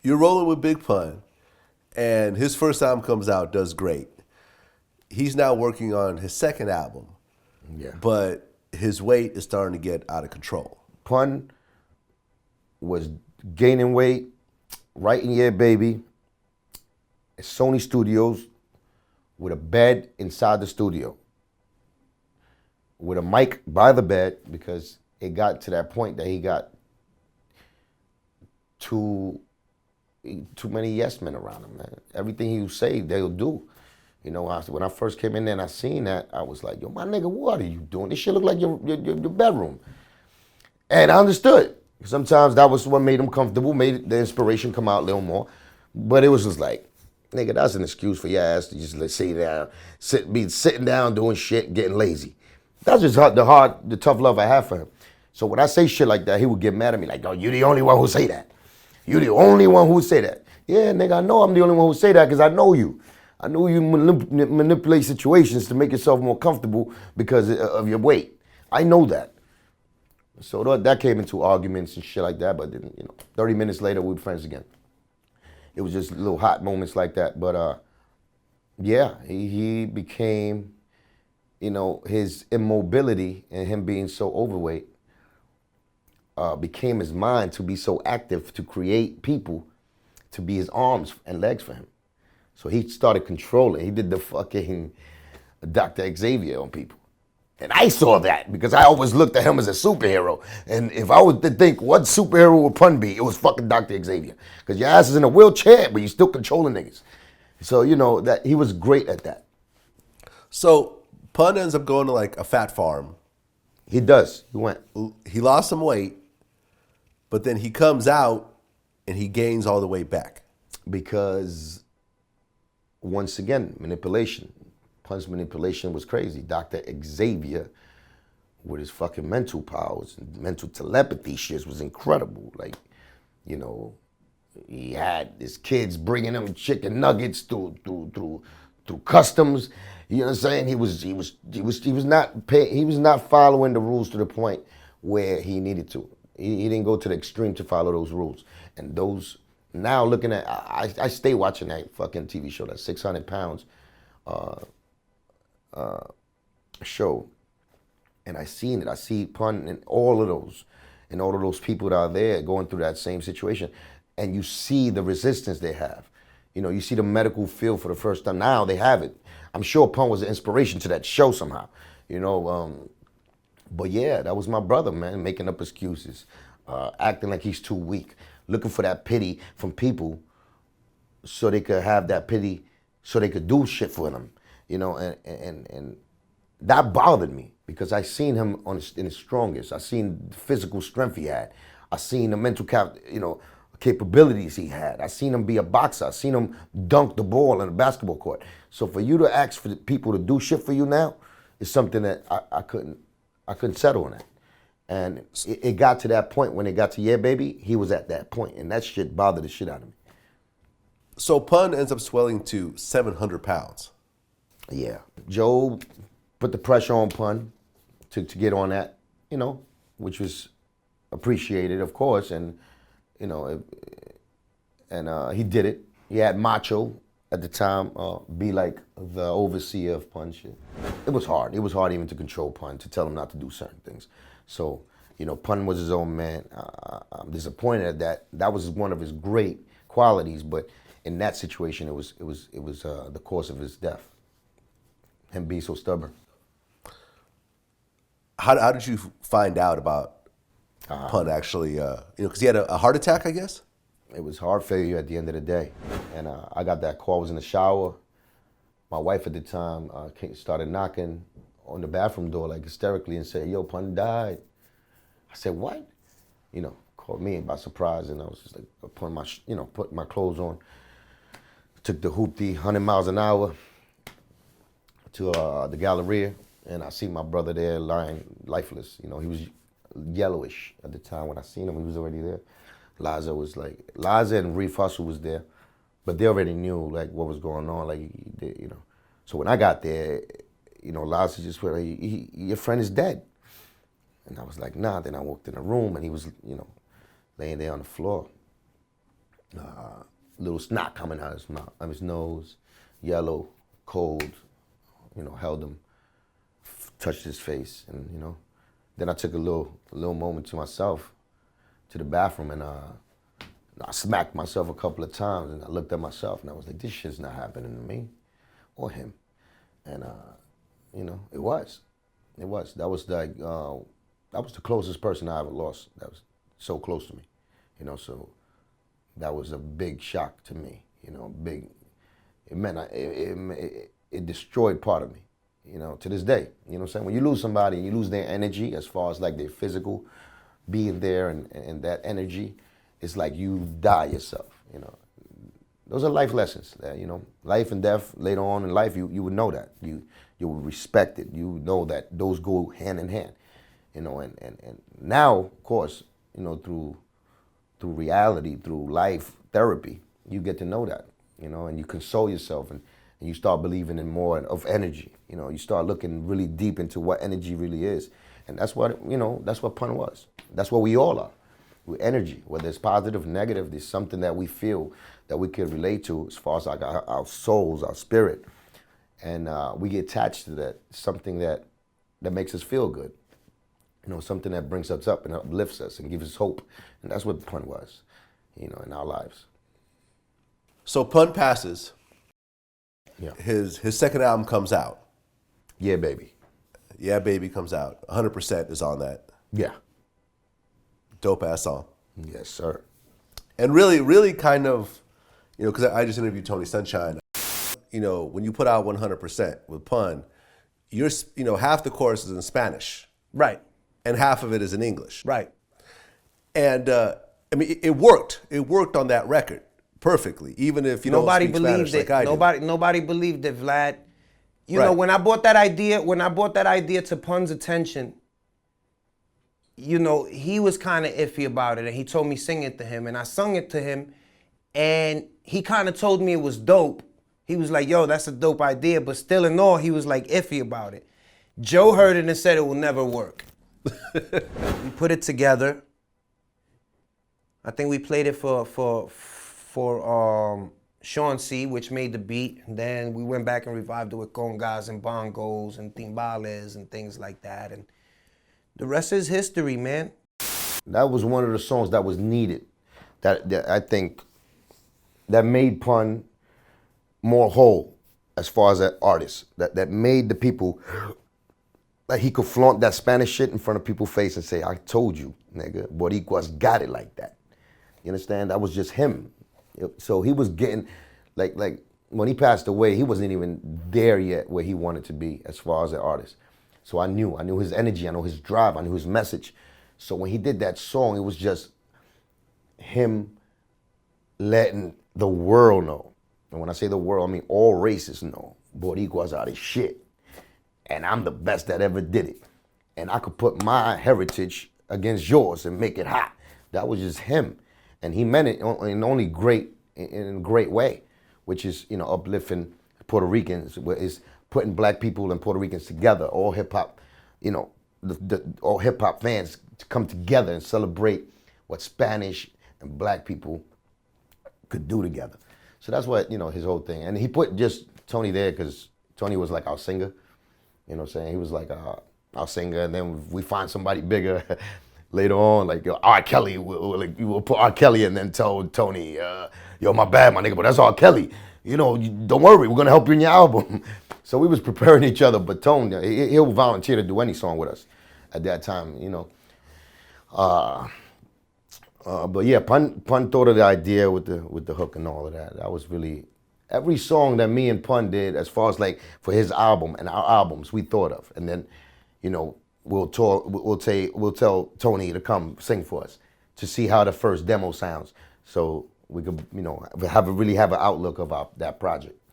you're rolling with Big Pun, and his first album comes out, does great. He's now working on his second album, Yeah. but his weight is starting to get out of control. Pun was gaining weight, writing Yeah Baby at Sony Studios with a bed inside the studio, with a mic by the bed, because it got to that point that he got too many yes men around him, man. Everything he would say, they'll do. You know, when I first came in there and I seen that, I was like, yo, my nigga, what are you doing? This shit look like your bedroom. And I understood. Sometimes that was what made him comfortable, made the inspiration come out a little more. But it was just like, nigga, that's an excuse for your ass to just sit down, be sitting down doing shit, getting lazy. That's just the tough love I have for him. So when I say shit like that, he would get mad at me like, oh, you the only one who say that. You the only one who say that. Yeah, nigga, I know I'm the only one who say that because I know you. I know you manipulate situations to make yourself more comfortable because of your weight. I know that. So that came into arguments and shit like that, but then, 30 minutes later, we were friends again. It was just little hot moments like that. But yeah, he became, his immobility and him being so overweight became his mind to be so active to create people to be his arms and legs for him. So he started controlling. He did the fucking Dr. Xavier on people. And I saw that because I always looked at him as a superhero. And if I was to think what superhero would Pun be, it was fucking Dr. Xavier. Because your ass is in a wheelchair, but you're still controlling niggas. So, that he was great at that. So Pun ends up going to like a fat farm. He does. He went. He lost some weight, but then he comes out and he gains all the way back. Because, once again, manipulation. Pun's manipulation was crazy. Dr. Xavier, with his fucking mental powers and mental telepathy shit, was incredible. Like, he had his kids bringing him chicken nuggets through customs. You know what I'm saying? He was not following the rules to the point where he needed to. He didn't go to the extreme to follow those rules. And those, now looking at, I stay watching that fucking TV show, that 600 pounds show, and I seen it. I see Pun and all of those people that are there going through that same situation, and you see the resistance they have. You see the medical field for the first time. Now they have it. I'm sure Pun was an inspiration to that show somehow. But yeah, that was my brother, man, making up excuses, acting like he's too weak, looking for that pity from people so they could have that pity, so they could do shit for them. And that bothered me because I seen him in his strongest. I seen the physical strength he had. I seen the mental capabilities he had. I seen him be a boxer. I seen him dunk the ball in a basketball court. So for you to ask for people to do shit for you now is something that I couldn't settle on that. And it got to that point when it got to Yeah Baby, he was at that point, and that shit bothered the shit out of me. So Pun ends up swelling to 700 pounds. Yeah. Joe put the pressure on Pun to get on that, which was appreciated, of course, and, he did it. He had Macho at the time be like the overseer of Pun shit. It was hard. It was hard even to control Pun, to tell him not to do certain things. So, Pun was his own man. I'm disappointed at that. That was one of his great qualities, but in that situation, it was the cause of his death. Him being so stubborn. How did you find out about Pun actually? Because he had a heart attack, I guess? It was heart failure at the end of the day. And I got that call. I was in the shower. My wife at the time started knocking on the bathroom door like hysterically and said, yo, Pun died. I said, what? Caught me by surprise, and I was just like putting my clothes on. Took the hoopty 100 miles an hour to the Galleria, and I see my brother there lying lifeless. He was yellowish at the time when I seen him. He was already there. Liza and Reef Hustle was there, but they already knew like what was going on. So when I got there, Liza just went, your friend is dead. And I was like, nah. Then I walked in the room and he was, laying there on the floor. Little snot coming out of his mouth, his nose, yellow, cold. Held him, touched his face, and then I took a little moment to myself, to the bathroom, and I smacked myself a couple of times, and I looked at myself, and I was like, this shit's not happening to me, or him, and it was. That was like that was the closest person I ever lost. That was so close to me, So that was a big shock to me, big. It meant it destroyed part of me, to this day. You know what I'm saying? When you lose somebody and you lose their energy, as far as like their physical being there and that energy, it's like you die yourself, Those are life lessons that, life and death later on in life, you would know that. You would respect it. You know that those go hand in hand, and now, of course, through reality, through life therapy, you get to know that, and you console yourself and you start believing in more of energy. You start looking really deep into what energy really is. And that's what, that's what pun was. That's what we all are. We're energy, whether it's positive or negative, there's something that we feel that we can relate to as far as like our souls, our spirit. And we get attached to that, something that makes us feel good. Something that brings us up and uplifts us and gives us hope. And that's what pun was, in our lives. So Pun passes. Yeah. His second album comes out. Yeah, baby. Yeah, Baby comes out. 100% is on that. Yeah. Dope ass song. Yes, sir. And really, really kind of, because I just interviewed Tony Sunshine. When you put out 100% with Pun, you're, half the chorus is in Spanish. Right. And half of it is in English. Right. And it worked. It worked on that record perfectly, even if you don't speak Spanish like I do. Nobody believed it, Vlad. You Right. know, when I brought that idea to Pun's attention, he was kind of iffy about it, and he told me sing it to him, and I sung it to him, and he kind of told me it was dope. He was like, yo, that's a dope idea, but still in all, he was like iffy about it. Joe heard it and said it will never work. We put it together. I think we played it for Sean C, which made the beat. And then we went back and revived it with congas and bongos and timbales and things like that. And the rest is history, man. That was one of the songs that was needed. That I think that made Pun more whole as far as an artist. That made the people, like he could flaunt that Spanish shit in front of people's face and say, I told you, nigga, Boricuas got it like that. You understand? That was just him. So he was getting, like when he passed away, he wasn't even there yet where he wanted to be as far as an artist. So I knew his energy, I knew his drive, I knew his message. So when he did that song, it was just him letting the world know. And when I say the world, I mean all races know Boricuas are the shit. And I'm the best that ever did it. And I could put my heritage against yours and make it hot. That was just him. And he meant it in a great way, which is, uplifting Puerto Ricans, is putting black people and Puerto Ricans together, all hip hop, all hip hop fans to come together and celebrate what Spanish and black people could do together. So that's what, his whole thing. And he put just Tony there because Tony was like our singer. You know what I'm saying? He was like our singer, and then we find somebody bigger later on, like R. Kelly. We'll put R. Kelly and then tell Tony, yo, my bad, my nigga, but that's R. Kelly. Don't worry, we're gonna help you in your album. So we was preparing each other, but Tone, he'll volunteer to do any song with us at that time, But yeah, Pun thought of the idea with the hook and all of that. That was really every song that me and Pun did, as far as like for his album and our albums, we thought of, and then, we'll tell Tony to come sing for us to see how the first demo sounds, so we could, really have an outlook of that project.